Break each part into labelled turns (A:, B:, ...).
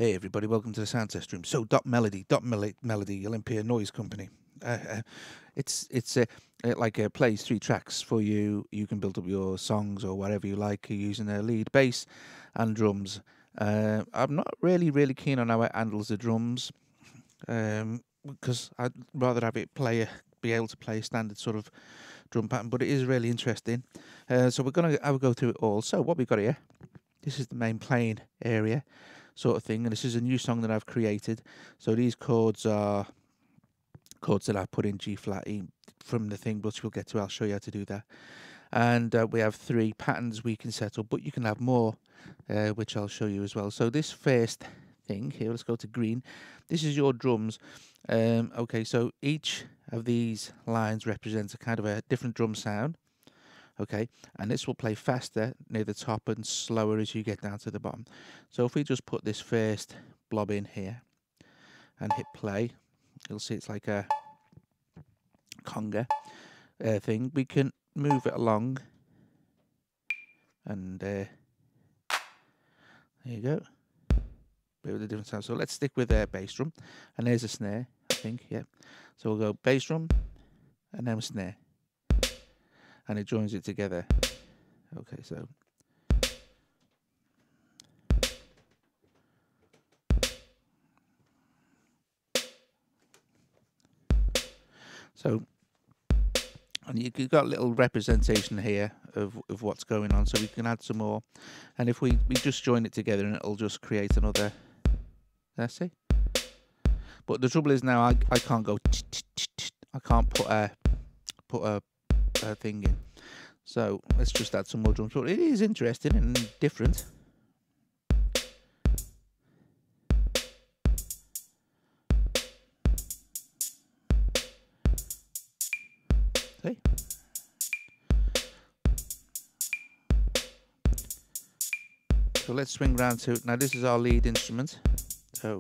A: Hey everybody, welcome to the sound test room. So Melody, Olympia Noise Company. It's like plays 3 tracks for you. You can build up your songs or whatever you like using a lead, bass, and drums. I'm not really keen on how it handles the drums, because I'd rather have it be able to play a standard sort of drum pattern. But it is really interesting. So we're gonna go through it all. So what we've got here, this is the main playing area sort of thing, and this is a new song that I've created. So these chords are chords that I put in G flat E from the thing, which we'll get to. I'll show you how to do that. And we have 3 patterns we can set up, but you can have more, which I'll show you as well. So this first thing here, let's go to green. This is your drums. Okay, so each of these lines represents a kind of a different drum sound. Okay, and this will play faster near the top and slower as you get down to the bottom. So if we just put this first blob in here and hit play, you'll see it's like a conga thing. We can move it along, and there you go. Bit of a different sound. So let's stick with a bass drum, and there's a snare, I think. Yeah. So we'll go bass drum, and then a snare. And it joins it together. Okay, so and you've got a little representation here of what's going on, so we can add some more. And if we just join it together, and it'll just create another. Let's see. But the trouble is now I can't go. I can't put a thing in. So let's just add some more drums. But it is interesting and different. See? So let's swing round to now. This is our lead instrument. So.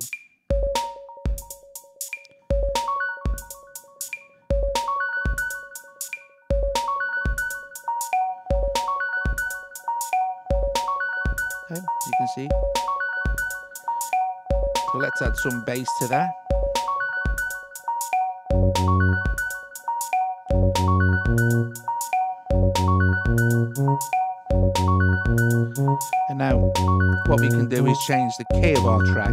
A: You can see. So let's add some bass to that. And now what we can do is change the key of our track.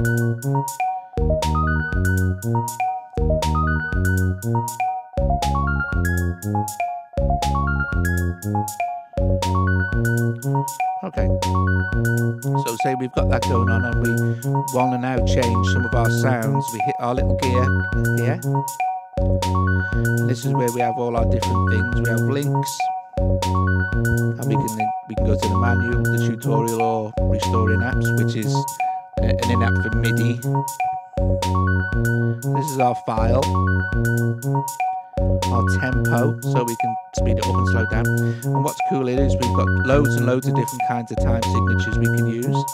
A: Okay, so say we've got that going on, and we want to now change some of our sounds. We hit our little gear here. And this is where we have all our different things. We have links, and we can go to the manual, the tutorial, or restoring apps, which is an in-app for MIDI. This is our file, our tempo, so we can speed it up and slow down. And what's cool is we've got loads and loads of different kinds of time signatures we can use.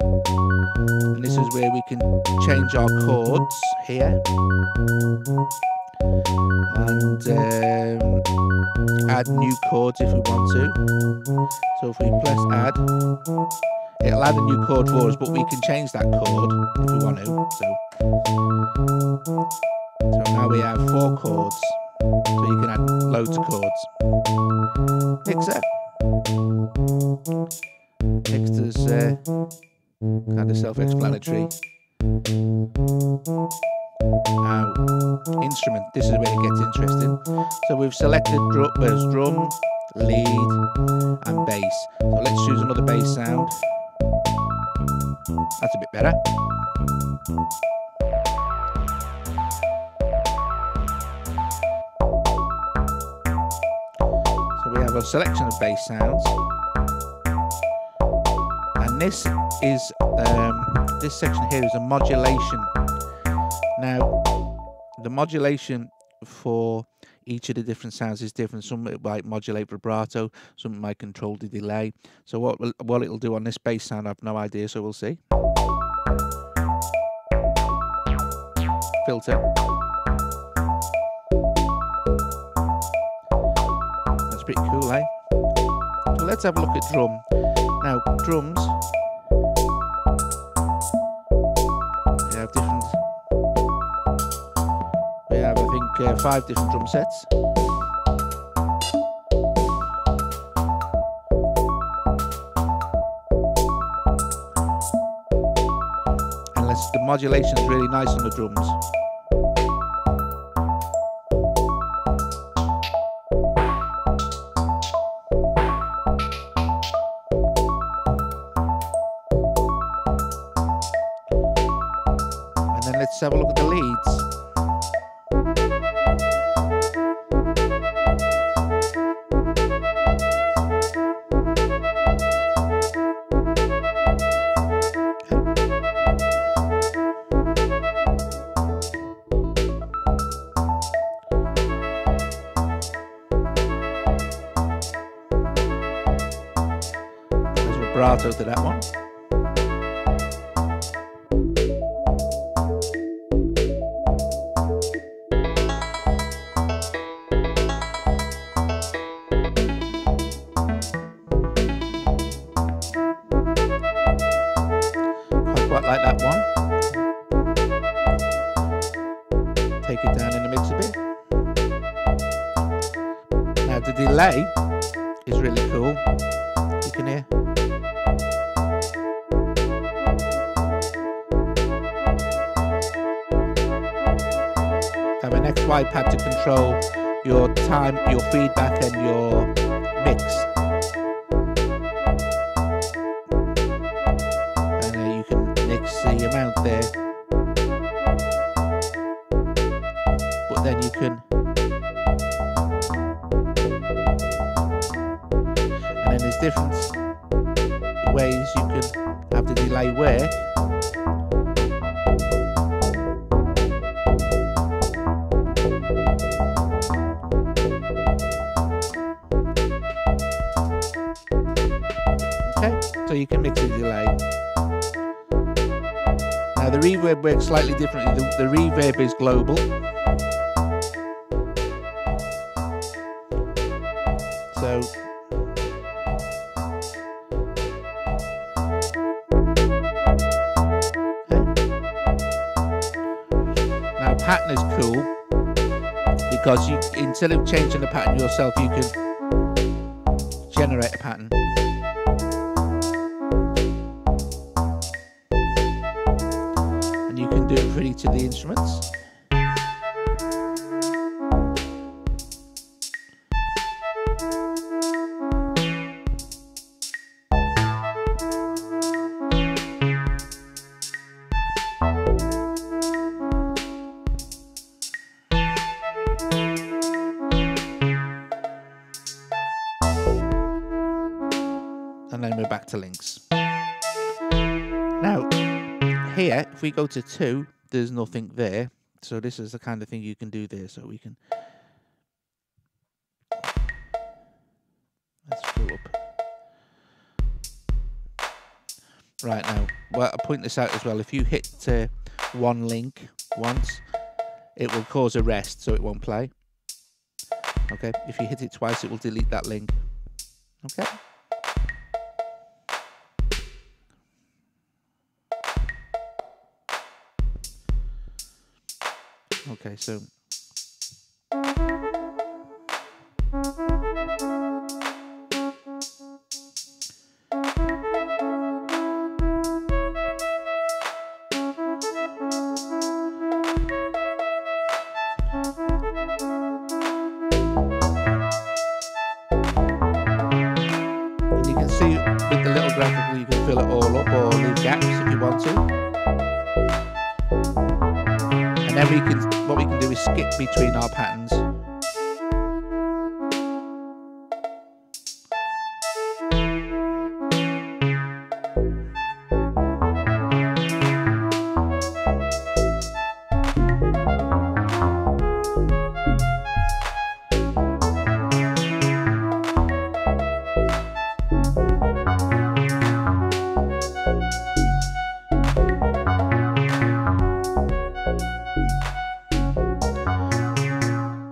A: And this is where we can change our chords here, and add new chords if we want to. So if we press add, it'll add a new chord for us, but we can change that chord if we want to. So now we have 4 chords. So you can add loads of chords. Mixer. Mixer's kind of self-explanatory. Now, instrument. This is where it gets interesting. So we've selected drum, lead, and bass. So let's choose another bass sound. That's a bit better. We have a selection of bass sounds, and this section here is a modulation. Now, the modulation for each of the different sounds is different. Some might modulate vibrato, some might control the delay. So what it'll do on this bass sound, I've no idea. So we'll see. Filter. Pretty cool, eh? So let's have a look at drum. Now, drums 5 different drum sets. And the modulation is really nice on the drums. And then let's have a look at the leads. Vibrato to that one. Quite like that one. Take it down in the mix a bit. Now the delay is really cool. You can hear. Have an XY pad to control your time, your feedback and your mix. And you can mix the amount there. But then you can, and then there's different ways you can have the delay work. So you can mix the delay. Now the reverb works slightly differently. The reverb is global. So now pattern is cool because you, instead of changing the pattern yourself, you can generate a pattern. Do it for each of the instruments. And then we're back to links. Now, here, if we go to 2, there's nothing there. So this is the kind of thing you can do there. So we can, let's go up. Right now, well, I'll point this out as well. If you hit one link once, it will cause a rest, so it won't play. Okay, if you hit it twice, it will delete that link. Okay. Okay, so and you can see with the little graphical you can fill it all up or leave gaps if you want to. And then what we can do is skip between our patterns.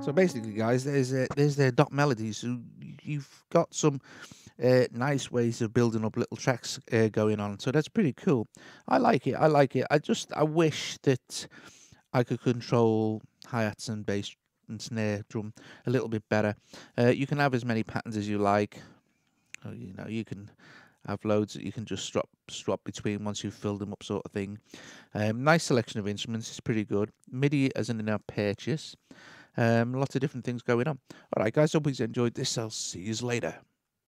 A: So basically, guys, there's their dot melodies. So you've got some nice ways of building up little tracks going on. So that's pretty cool. I like it. I like it. I wish that I could control hi-hats and bass and snare drum a little bit better. You can have as many patterns as you like. You know, you can have loads that you can just swap between once you've filled them up, sort of thing. Nice selection of instruments. It's pretty good. MIDI as an in-app purchase. Lots of different things going on. All right, guys. Hope you enjoyed this. I'll see you later.